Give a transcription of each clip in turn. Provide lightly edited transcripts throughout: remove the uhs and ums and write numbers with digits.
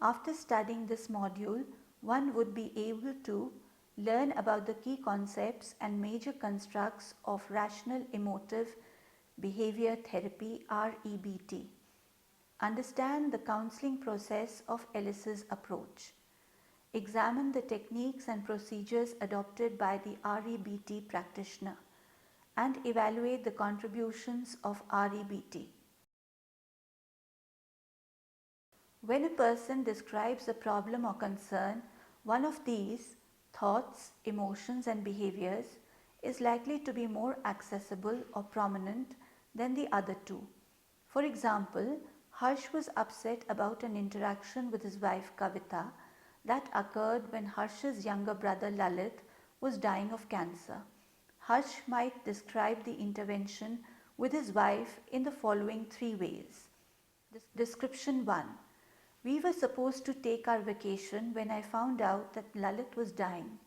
After studying this module, one would be able to learn about the key concepts and major constructs of rational emotive behavior therapy REBT. Understand the counseling process of Ellis's approach. Examine the techniques and procedures adopted by the REBT practitioner and evaluate the contributions of REBT. When a person describes a problem or concern, one of these thoughts, emotions, and behaviors is likely to be more accessible or prominent than the other two. For example, Harsh was upset about an interaction with his wife Kavita that occurred when Harsh's younger brother Lalit was dying of cancer. Harsh might describe the intervention with his wife in the following three ways. Description 1. We were supposed to take our vacation when I found out that Lalit was dying.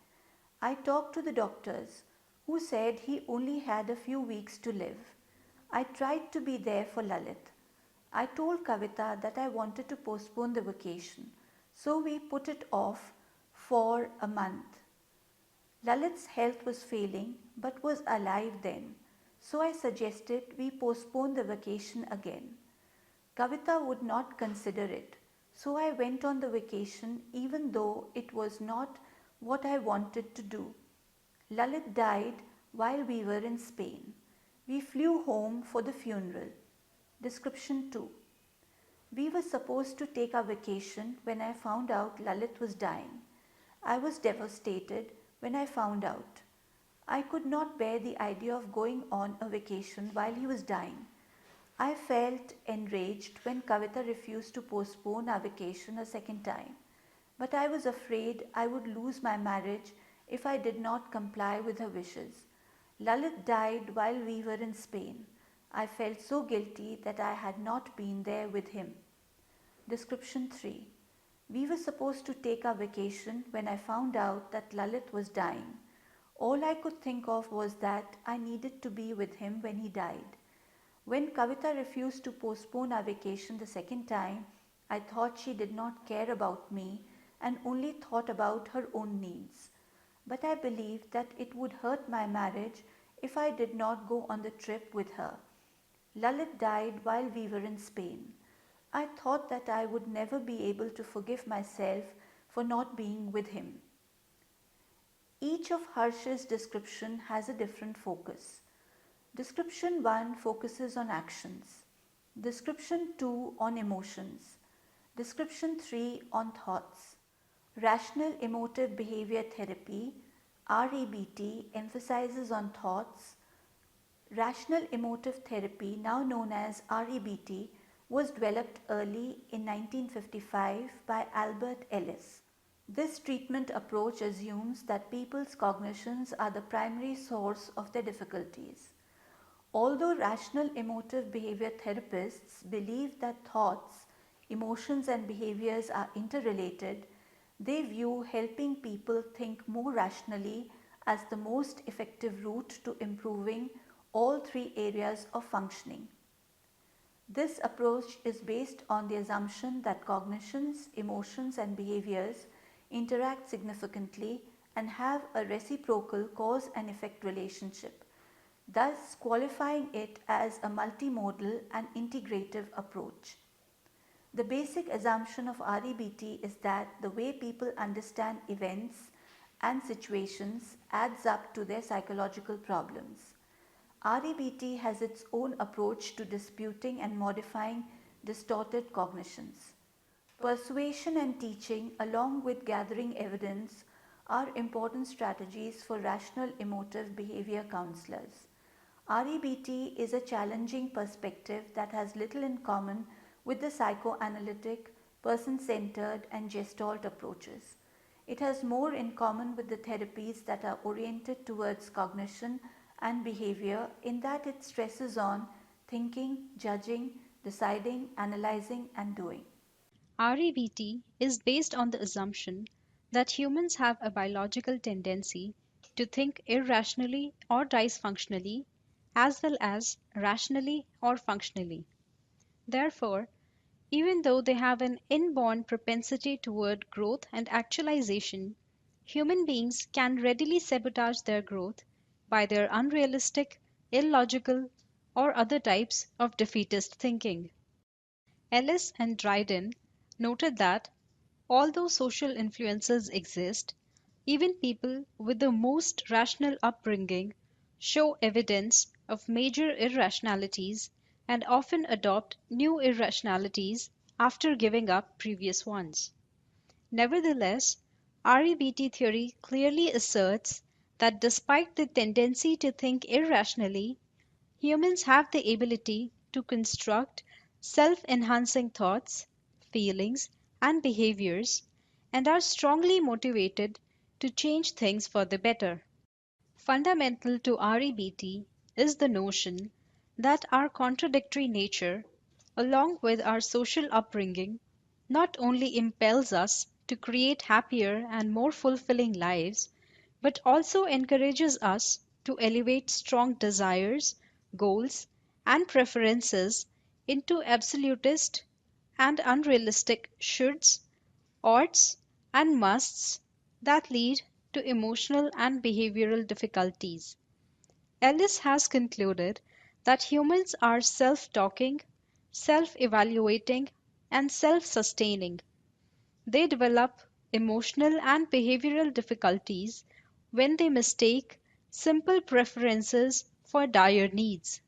I talked to the doctors, who said he only had a few weeks to live. I tried to be there for Lalit. I told Kavita that I wanted to postpone the vacation, so we put it off for a month. Lalit's health was failing but was alive then, so I suggested we postpone the vacation again. Kavita would not consider it, so I went on the vacation even though it was not what I wanted to do. Lalit died while we were in Spain. We flew home for the funeral. Description 2. We were supposed to take our vacation when I found out Lalit was dying. I was devastated when I found out. I could not bear the idea of going on a vacation while he was dying. I felt enraged when Kavita refused to postpone our vacation a second time, but I was afraid I would lose my marriage if I did not comply with her wishes. Lalit died while we were in Spain. I felt so guilty that I had not been there with him. Description 3. We were supposed to take our vacation when I found out that Lalit was dying. All I could think of was that I needed to be with him when he died. When Kavita refused to postpone our vacation the second time, I thought she did not care about me and only thought about her own needs. But I believed that it would hurt my marriage if I did not go on the trip with her. Lalit died while we were in Spain. I thought that I would never be able to forgive myself for not being with him. Each of Harsh's description has a different focus. Description 1 focuses on actions. Description 2 on emotions. Description 3 on thoughts. Rational Emotive Behavior Therapy REBT emphasizes on thoughts. Rational Emotive Therapy, now known as REBT, was developed early in 1955 by Albert Ellis. This treatment approach assumes that people's cognitions are the primary source of their difficulties. Although rational emotive behavior therapists believe that thoughts, emotions, and behaviors are interrelated, they view helping people think more rationally as the most effective route to improving all three areas of functioning. This approach is based on the assumption that cognitions, emotions, and behaviors interact significantly and have a reciprocal cause and effect relationship, thus qualifying it as a multimodal and integrative approach. The basic assumption of REBT is that the way people understand events and situations adds up to their psychological problems. REBT has its own approach to disputing and modifying distorted cognitions. Persuasion and teaching, along with gathering evidence, are important strategies for rational emotive behavior counselors. REBT is a challenging perspective that has little in common with the psychoanalytic, person-centered, and Gestalt approaches. It has more in common with the therapies that are oriented towards cognition and behavior in that it stresses on thinking, judging, deciding, analyzing, and doing. REBT is based on the assumption that humans have a biological tendency to think irrationally or dysfunctionally, as well as rationally or functionally. Therefore, Even though they have an inborn propensity toward growth and actualization, human beings can readily sabotage their growth by their unrealistic, illogical, or other types of defeatist thinking. Ellis and Dryden noted that although social influences exist, even people with the most rational upbringing show evidence of major irrationalities and often adopt new irrationalities after giving up previous ones. Nevertheless, REBT theory clearly asserts that despite the tendency to think irrationally, humans have the ability to construct self enhancing thoughts, feelings, and behaviors, and are strongly motivated to change things for the better. Fundamental to REBT is the notion that our contradictory nature, along with our social upbringing, not only impels us to create happier and more fulfilling lives, but also encourages us to elevate strong desires, goals, and preferences into absolutist and unrealistic shoulds, oughts, and musts that lead to emotional and behavioral difficulties. Ellis has concluded that humans are self talking, self evaluating, and self sustaining. They develop emotional and behavioral difficulties when they mistake simple preferences for dire needs.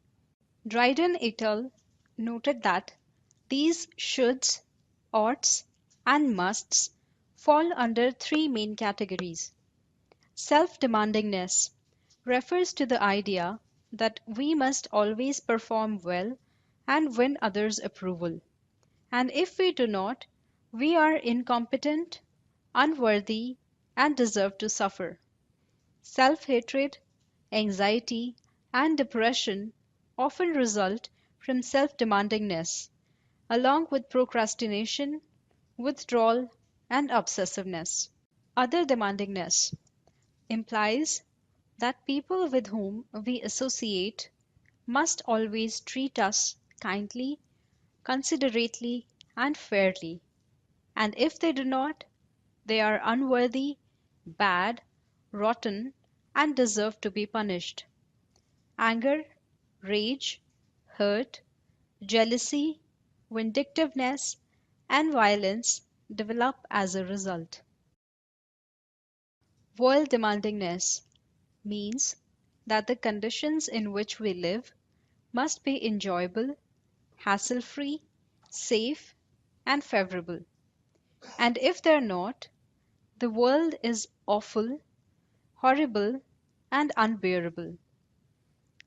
Dryden et al. Noted that these shoulds, oughts, and musts fall under three main categories. Self demandingness refers to the idea that we must always perform well and win others' approval, and if we do not, we are incompetent, unworthy, and deserve to suffer. Self hatred, anxiety, and depression often result from self demandingness, along with procrastination, withdrawal, and obsessiveness. Other demandingness implies that people with whom we associate must always treat us kindly, considerately, and fairly, and if they do not, they are unworthy, bad, rotten, and deserve to be punished. Anger, rage, hurt, jealousy, vindictiveness, and violence develop as a result. World demandingness means that the conditions in which we live must be enjoyable, hassle free, safe, and favorable. And if they're not, the world is awful, horrible, and unbearable.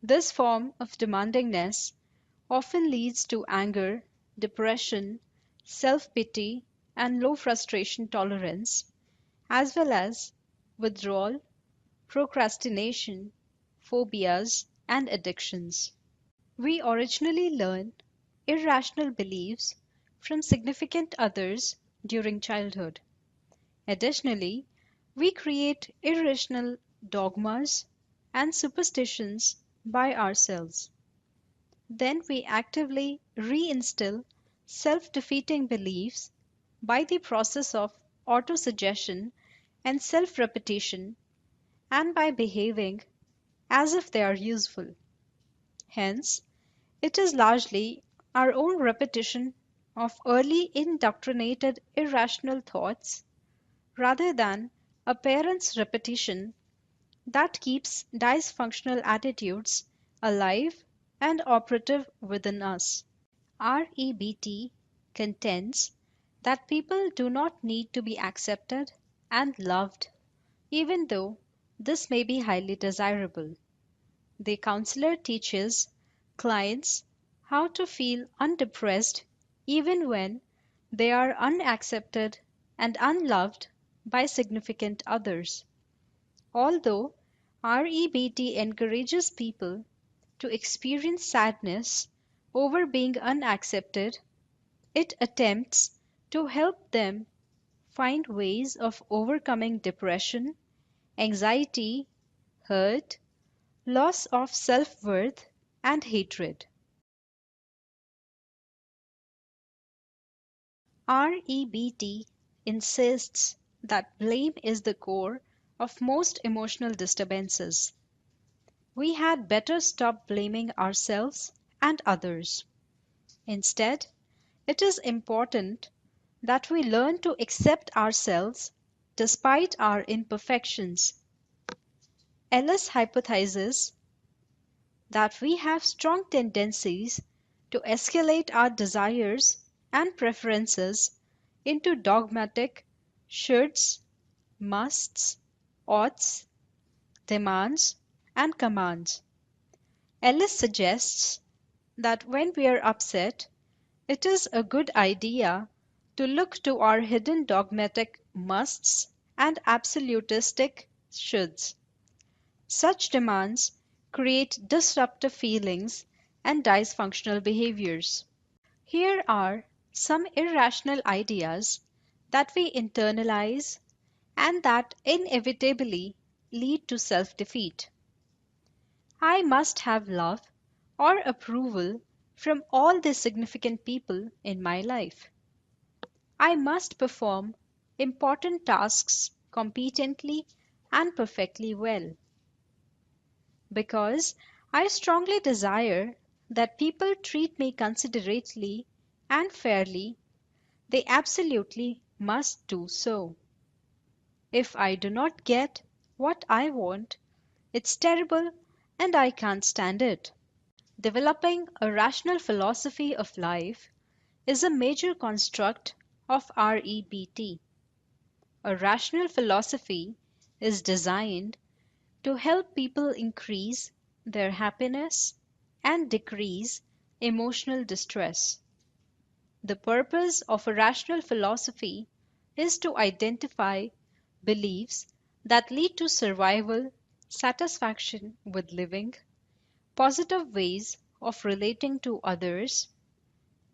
This form of demandingness often leads to anger, depression, self pity, and low frustration tolerance, as well as withdrawal, procrastination, phobias, and addictions. We originally learn irrational beliefs from significant others during childhood. Additionally, we create irrational dogmas and superstitions by ourselves. Then we actively reinstill self defeating beliefs by the process of autosuggestion and self repetition and by behaving as if they are useful. Hence, it is largely our own repetition of early indoctrinated irrational thoughts rather than a parent's repetition that keeps dysfunctional attitudes alive and operative within us. REBT contends that people do not need to be accepted and loved, even though this may be highly desirable. The counselor teaches clients how to feel undepressed even when they are unaccepted and unloved by significant others. Although REBT encourages people to experience sadness over being unaccepted, it attempts to help them find ways of overcoming depression, anxiety, hurt, loss of self worth, and hatred. REBT insists that blame is the core of most emotional disturbances. We had better stop blaming ourselves and others. Instead, it is important that we learn to accept ourselves despite our imperfections. Ellis hypothesizes that we have strong tendencies to escalate our desires and preferences into dogmatic shoulds, musts, oughts, demands, and commands. Ellis suggests that when we are upset, it is a good idea to look to our hidden dogmatic musts and absolutistic shoulds. Such demands create disruptive feelings and dysfunctional behaviors. Here are some irrational ideas that we internalize and that inevitably lead to self defeat. I must have love or approval from all the significant people in my life. I must perform important tasks competently and perfectly well. Because I strongly desire that people treat me considerately and fairly, they absolutely must do so. If I do not get what I want, it's terrible and I can't stand it. Developing a rational philosophy of life is a major construct of REBT. A rational philosophy is designed to help people increase their happiness and decrease emotional distress. The purpose of a rational philosophy is to identify beliefs that lead to survival, satisfaction with living, positive ways of relating to others,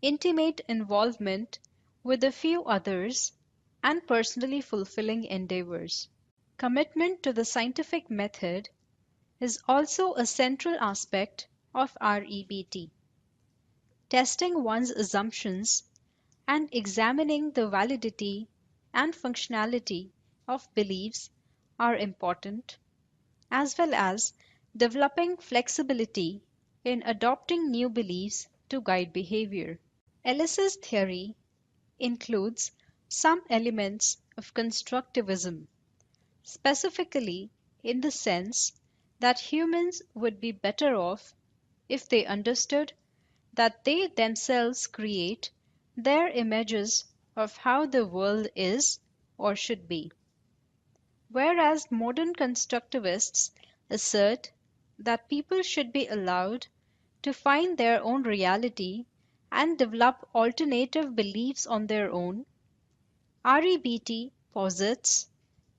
intimate involvement with a few others, and personally fulfilling endeavors. Commitment to the scientific method is also a central aspect of REBT. Testing one's assumptions and examining the validity and functionality of beliefs are important, as well as developing flexibility in adopting new beliefs to guide behavior. Ellis's theory includes some elements of constructivism, specifically in the sense that humans would be better off if they understood that they themselves create their images of how the world is or should be. Whereas modern constructivists assert that people should be allowed to find their own reality and develop alternative beliefs on their own, REBT posits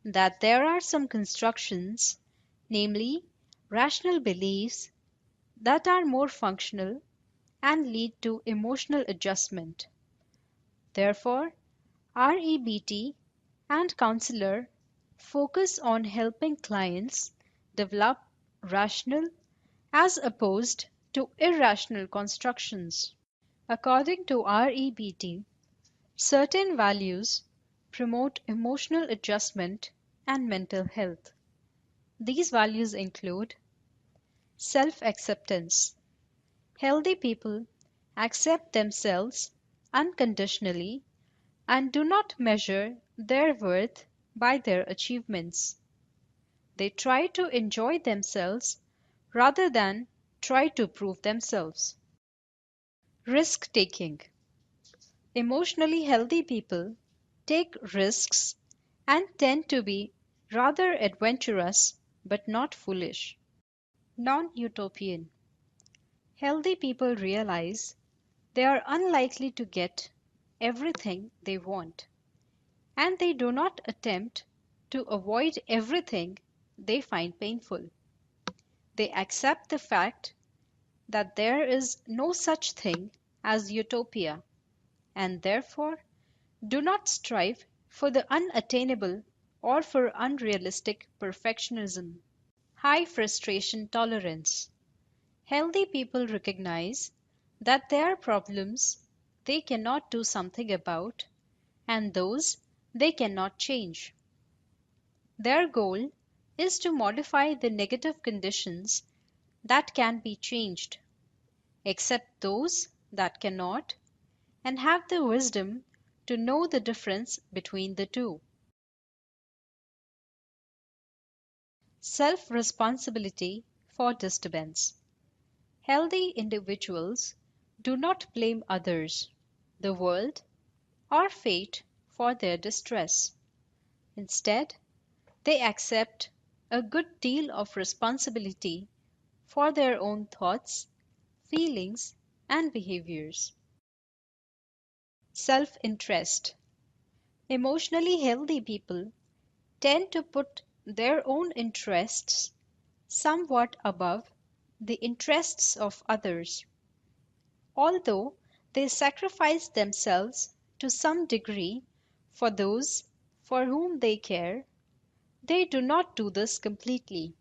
that there are some constructions, namely rational beliefs, that are more functional and lead to emotional adjustment. Therefore, REBT and Counselor focus on helping clients develop rational as opposed to irrational constructions. According to REBT, certain values promote emotional adjustment and mental health. These values include self acceptance. Healthy people accept themselves unconditionally and do not measure their worth by their achievements. They try to enjoy themselves rather than try to prove themselves. Risk taking. Emotionally healthy people take risks and tend to be rather adventurous but not foolish. Non utopian. Healthy people realize they are unlikely to get everything they want, and they do not attempt to avoid everything they find painful. They accept the fact that there is no such thing as utopia, and therefore do not strive for the unattainable or for unrealistic perfectionism. High frustration tolerance. Healthy people recognize that there are problems they cannot do something about and those they cannot change. Their goal is to modify the negative conditions that can be changed, accept those that cannot, and have the wisdom to know the difference between the two. Self-responsibility for disturbance. Healthy individuals do not blame others, the world, or fate for their distress. Instead, they accept a good deal of responsibility for their own thoughts, feelings, and behaviors. Self-interest. Emotionally healthy people tend to put their own interests somewhat above the interests of others. Although they sacrifice themselves to some degree for those for whom they care, they do not do this completely.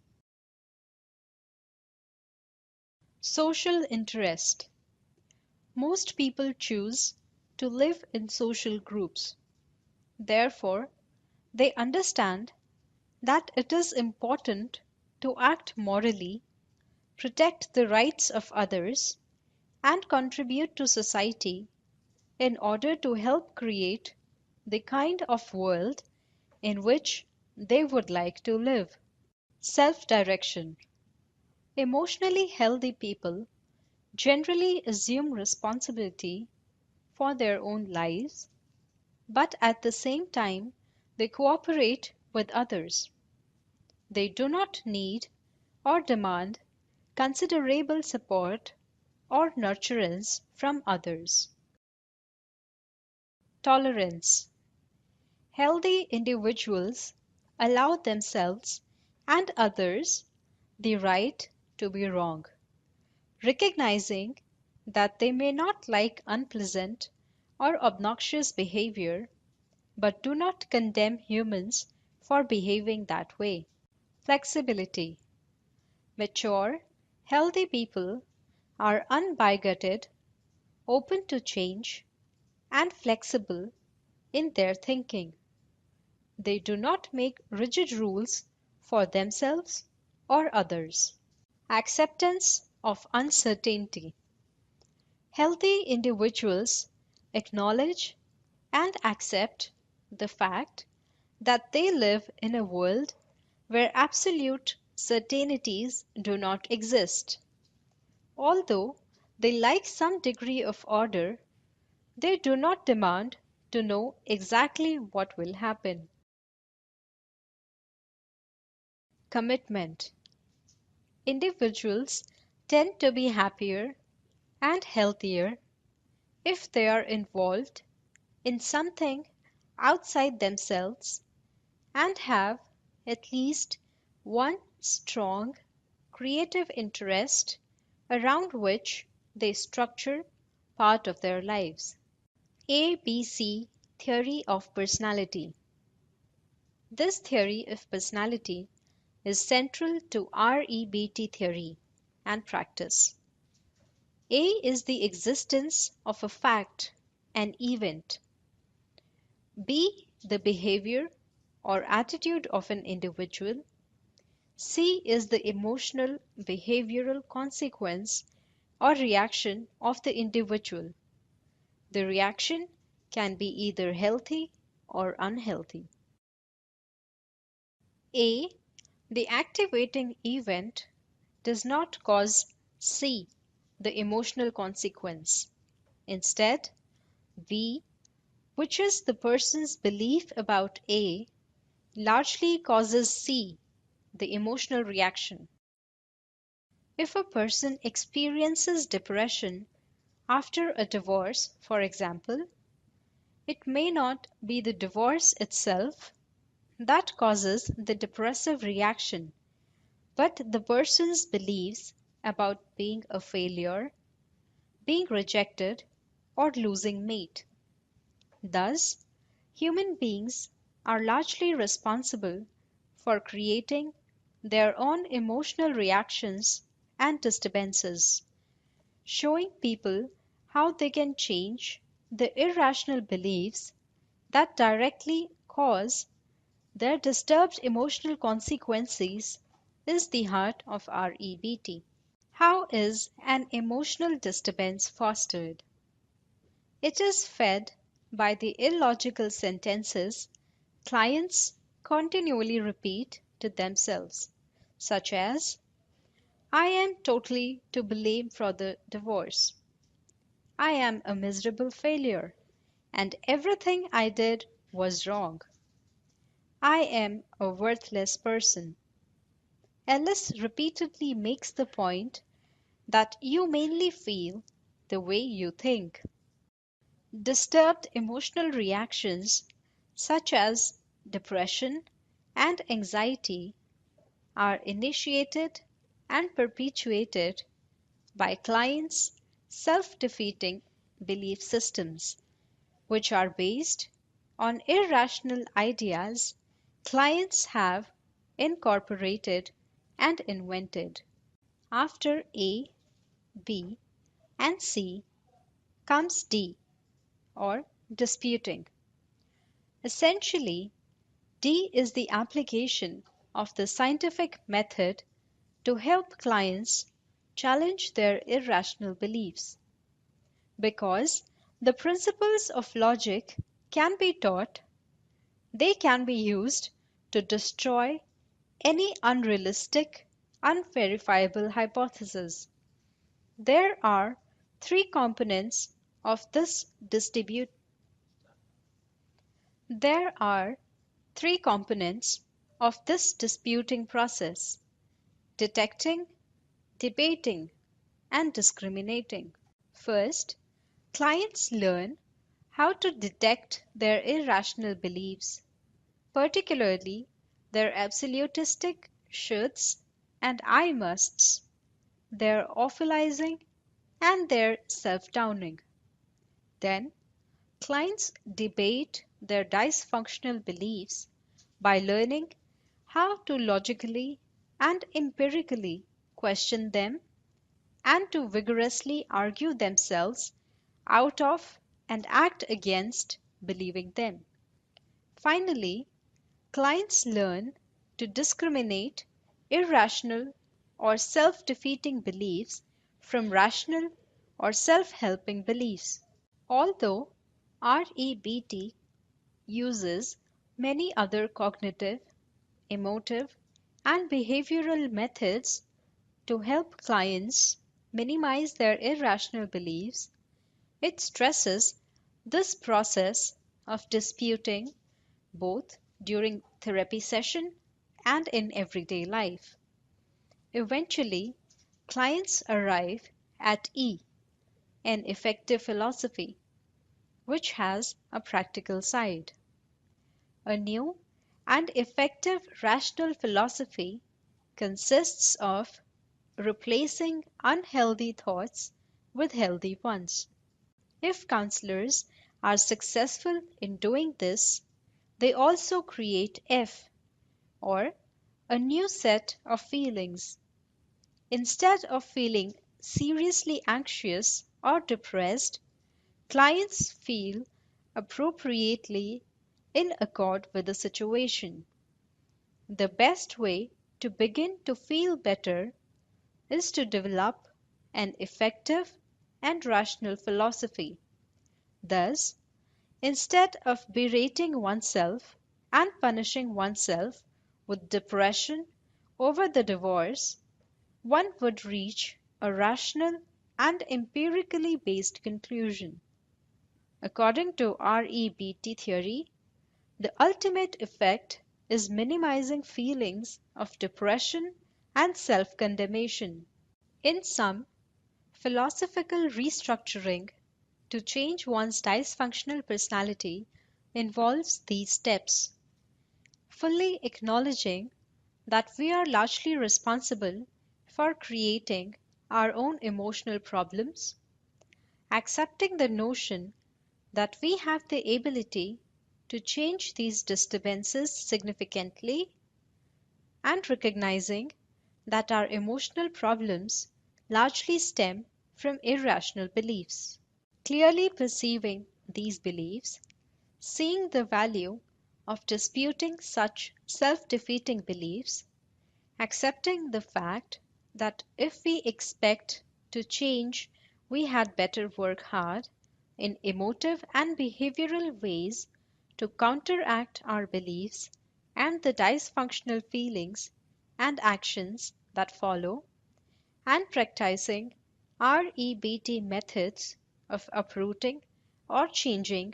Social interest. Most people choose to live in social groups. Therefore, they understand that it is important to act morally, protect the rights of others, and contribute to society in order to help create the kind of world in which they would like to live. Self-direction. Emotionally healthy people generally assume responsibility for their own lives, but at the same time they cooperate with others. They do not need or demand considerable support or nurturance from others. Tolerance. Healthy individuals allow themselves and others the right to be wrong, recognizing that they may not like unpleasant or obnoxious behavior, but do not condemn humans for behaving that way. Flexibility. Mature, healthy people are unbigoted, open to change, and flexible in their thinking. They do not make rigid rules for themselves or others. Acceptance of uncertainty. Healthy individuals acknowledge and accept the fact that they live in a world where absolute certainties do not exist. Although they like some degree of order, they do not demand to know exactly what will happen. Commitment. Individuals tend to be happier and healthier if they are involved in something outside themselves and have at least one strong creative interest around which they structure part of their lives. ABC Theory of Personality. This theory of personality is central to REBT theory and practice. A is the existence of a fact, an event. B, the behavior or attitude of an individual. C is the emotional behavioral consequence or reaction of the individual. The reaction can be either healthy or unhealthy. A, the activating event, does not cause C, the emotional consequence. Instead, V, which is the person's belief about A, largely causes C, the emotional reaction. If a person experiences depression after a divorce, for example, it may not be the divorce itself that causes the depressive reaction, but the person's beliefs about being a failure, being rejected, or losing mate. Thus, human beings are largely responsible for creating their own emotional reactions and disturbances, showing people how they can change the irrational beliefs that directly cause their disturbed emotional consequences is the heart of REBT. How is an emotional disturbance fostered? It is fed by the illogical sentences clients continually repeat to themselves, such as, I am totally to blame for the divorce. I am a miserable failure, and everything I did was wrong. I am a worthless person. Ellis repeatedly makes the point that you mainly feel the way you think. Disturbed emotional reactions, such as depression and anxiety, are initiated and perpetuated by clients' self defeating belief systems, which are based on irrational ideas clients have incorporated and invented. After A, B, and C comes D, or disputing. Essentially, D is the application of the scientific method to help clients challenge their irrational beliefs. Because the principles of logic can be taught, they can be used to destroy any unrealistic, unverifiable hypothesis. There are three components of this distribute There are three components of this disputing process: detecting, debating, and discriminating. First, clients learn how to detect their irrational beliefs, particularly their absolutistic shoulds and I musts, their awfulizing, and their self-downing. Then, clients debate their dysfunctional beliefs by learning how to logically and empirically question them and to vigorously argue themselves out of and act against believing them. Finally, clients learn to discriminate irrational or self defeating beliefs from rational or self helping beliefs. Although REBT uses many other cognitive, emotive, and behavioral methods to help clients minimize their irrational beliefs, it stresses this process of disputing both during therapy session and in everyday life. Eventually, clients arrive at E, an effective philosophy, which has a practical side. A new and effective rational philosophy consists of replacing unhealthy thoughts with healthy ones. If counselors are successful in doing this, they also create F, or a new set of feelings. Instead of feeling seriously anxious or depressed, clients feel appropriately in accord with the situation. The best way to begin to feel better is to develop an effective and rational philosophy. Thus, instead of berating oneself and punishing oneself with depression over the divorce, one would reach a rational and empirically based conclusion. According to REBT theory, the ultimate effect is minimizing feelings of depression and self condemnation. In sum, philosophical restructuring to change one's dysfunctional personality involves these steps: fully acknowledging that we are largely responsible for creating our own emotional problems, accepting the notion that we have the ability to change these disturbances significantly, and recognizing that our emotional problems largely stem from irrational beliefs. Clearly perceiving these beliefs, seeing the value of disputing such self-defeating beliefs, accepting the fact that if we expect to change, we had better work hard in emotive and behavioral ways to counteract our beliefs and the dysfunctional feelings and actions that follow, and practicing REBT methods of uprooting or changing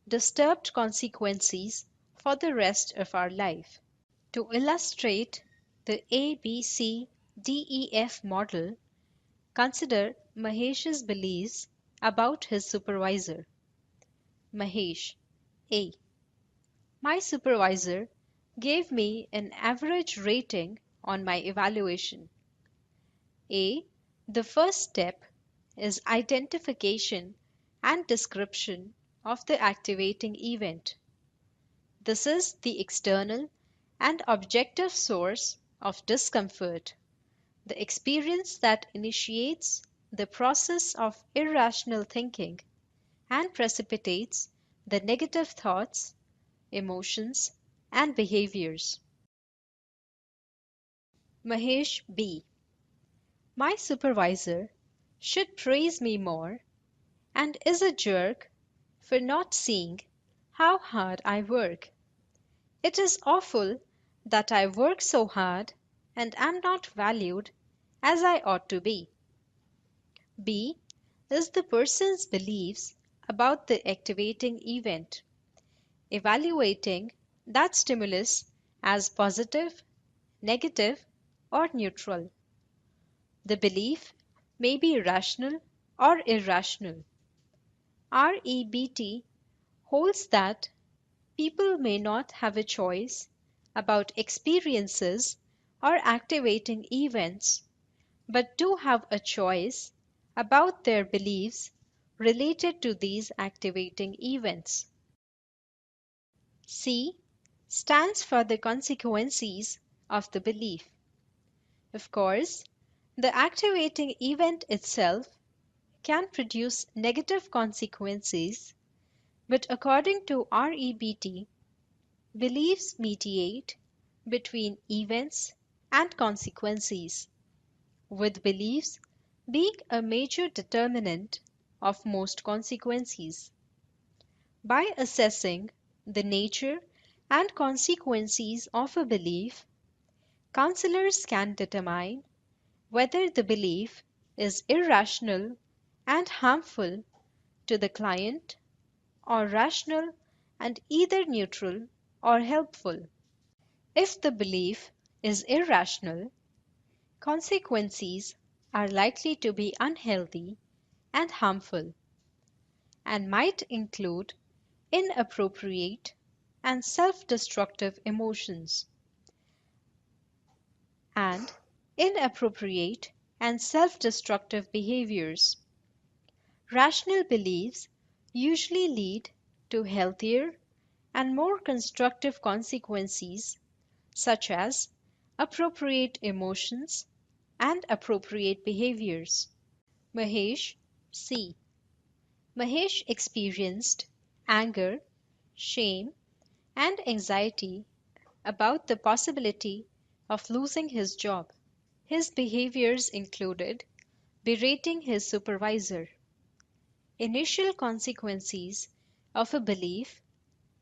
disturbed consequences for the rest of our life. To illustrate the ABCDEF model, consider Mahesh's beliefs about his supervisor. Mahesh: A. My supervisor gave me an average rating on my evaluation. A. The first step is identification and description of the activating event. This is the external and objective source of discomfort, the experience that initiates the process of irrational thinking and precipitates the negative thoughts, emotions, and behaviors. Mahesh B. My supervisor should praise me more and is a jerk for not seeing how hard I work. It is awful that I work so hard and am not valued as I ought to be. B is the person's beliefs about the activating event, evaluating that stimulus as positive, negative, or neutral. The belief may be rational or irrational. REBT holds that people may not have a choice about experiences or activating events, but do have a choice about their beliefs related to these activating events. C stands for the consequences of the belief. Of course, the activating event itself can produce negative consequences, but according to REBT, beliefs mediate between events and consequences, with beliefs being a major determinant of most consequences. By assessing the nature and consequences of a belief, counselors can determine whether the belief is irrational and harmful to the client or rational and either neutral or helpful. If the belief is irrational, consequences are likely to be unhealthy and harmful, and might include inappropriate and self-destructive emotions, and inappropriate and self-destructive behaviors. Rational beliefs usually lead to healthier and more constructive consequences, such as appropriate emotions and appropriate behaviors. Mahesh C. Mahesh experienced anger, shame, and anxiety about the possibility of losing his job. His behaviors included berating his supervisor. Initial consequences of a belief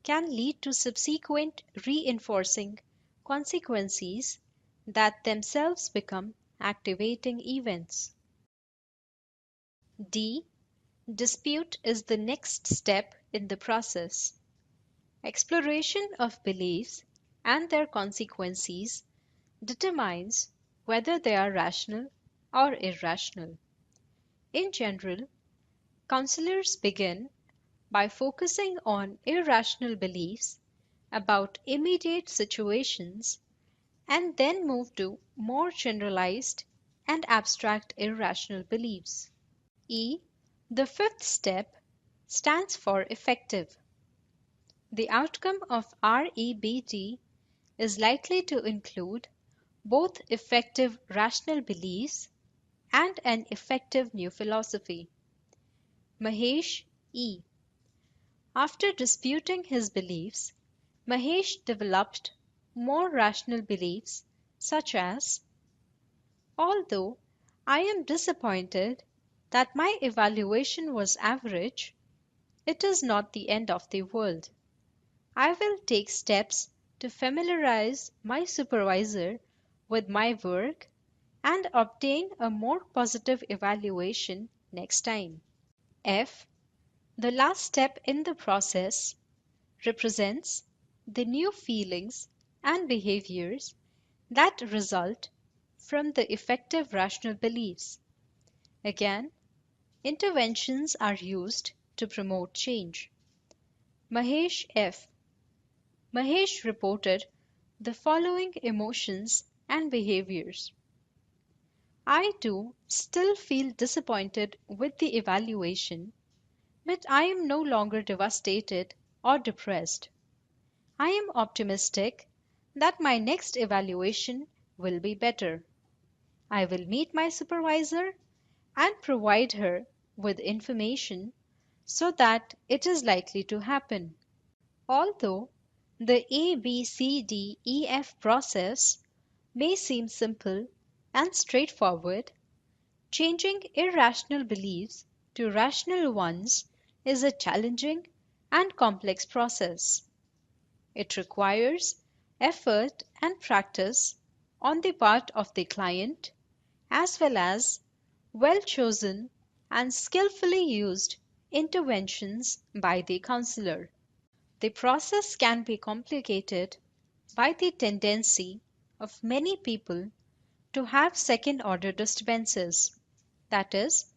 can lead to subsequent reinforcing consequences that themselves become activating events. D. Dispute is the next step in the process. Exploration of beliefs and their consequences determines whether they are rational or irrational. In general, counselors begin by focusing on irrational beliefs about immediate situations and then move to more generalized and abstract irrational beliefs. E. The fifth step stands for effective. The outcome of REBT is likely to include both effective rational beliefs and an effective new philosophy. Mahesh E. After disputing his beliefs, Mahesh developed more rational beliefs such as, although I am disappointed that my evaluation was average, it is not the end of the world. I will take steps to familiarize my supervisor with my work and obtain a more positive evaluation next time. F, the last step in the process, represents the new feelings and behaviors that result from the effective rational beliefs. Again, interventions are used to promote change. Mahesh F. Mahesh reported the following emotions and behaviors. I too still feel disappointed with the evaluation, but I am no longer devastated or depressed. I am optimistic that my next evaluation will be better. I will meet my supervisor and provide her with information so that it is likely to happen. Although the ABCDEF process may seem simple and straightforward, changing irrational beliefs to rational ones is a challenging and complex process. It requires effort and practice on the part of the client, as well as well chosen and skillfully used interventions by the counselor. The process can be complicated by the tendency of many people to have second order disturbances, that is,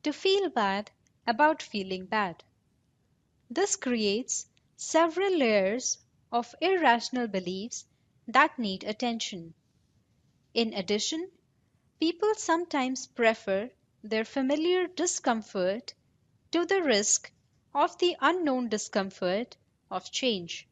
to feel bad about feeling bad. This creates several layers of irrational beliefs that need attention. In addition, people sometimes prefer their familiar discomfort to the risk of the unknown discomfort of change.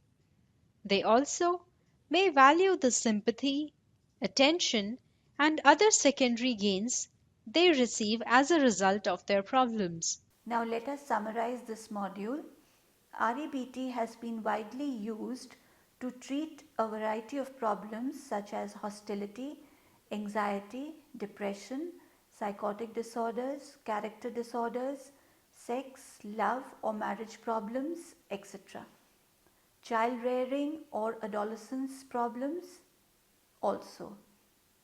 They also may value the sympathy, attention, and other secondary gains they receive as a result of their problems. Now let us summarize this module. REBT has been widely used to treat a variety of problems such as hostility, anxiety, depression, psychotic disorders, character disorders, sex, love or marriage problems, etc. Child rearing or adolescence problems also.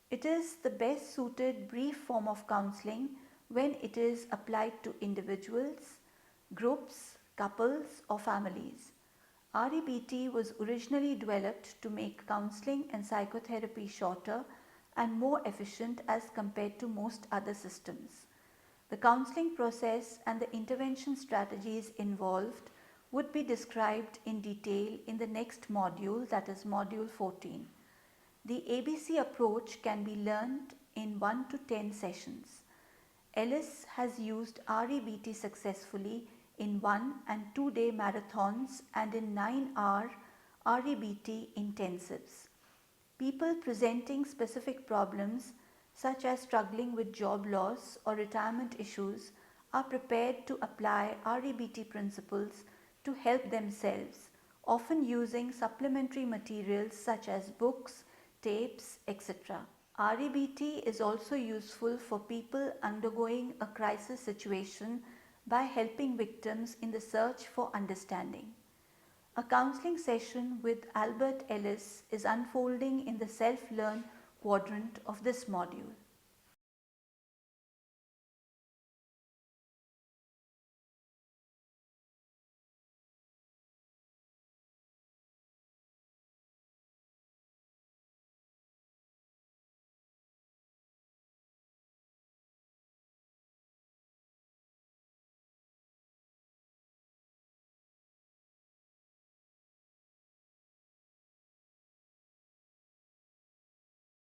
It is the best suited brief form of counseling when it is applied to individuals, groups, couples, or families. REBT was originally developed to make counseling and psychotherapy shorter and more efficient as compared to most other systems. The counseling process and the intervention strategies involved would be described in detail in the next module, that is module 14. The ABC approach can be learned in 1 to 10 sessions. Ellis has used REBT successfully in 1 and 2 day marathons and in 9-hour REBT intensives. People presenting specific problems such as struggling with job loss or retirement issues are prepared to apply REBT principles to help themselves, often using supplementary materials such as books, tapes, etc. REBT is also useful for people undergoing a crisis situation by helping victims in the search for understanding. A counseling session with Albert Ellis is unfolding in the self-learn quadrant of this module.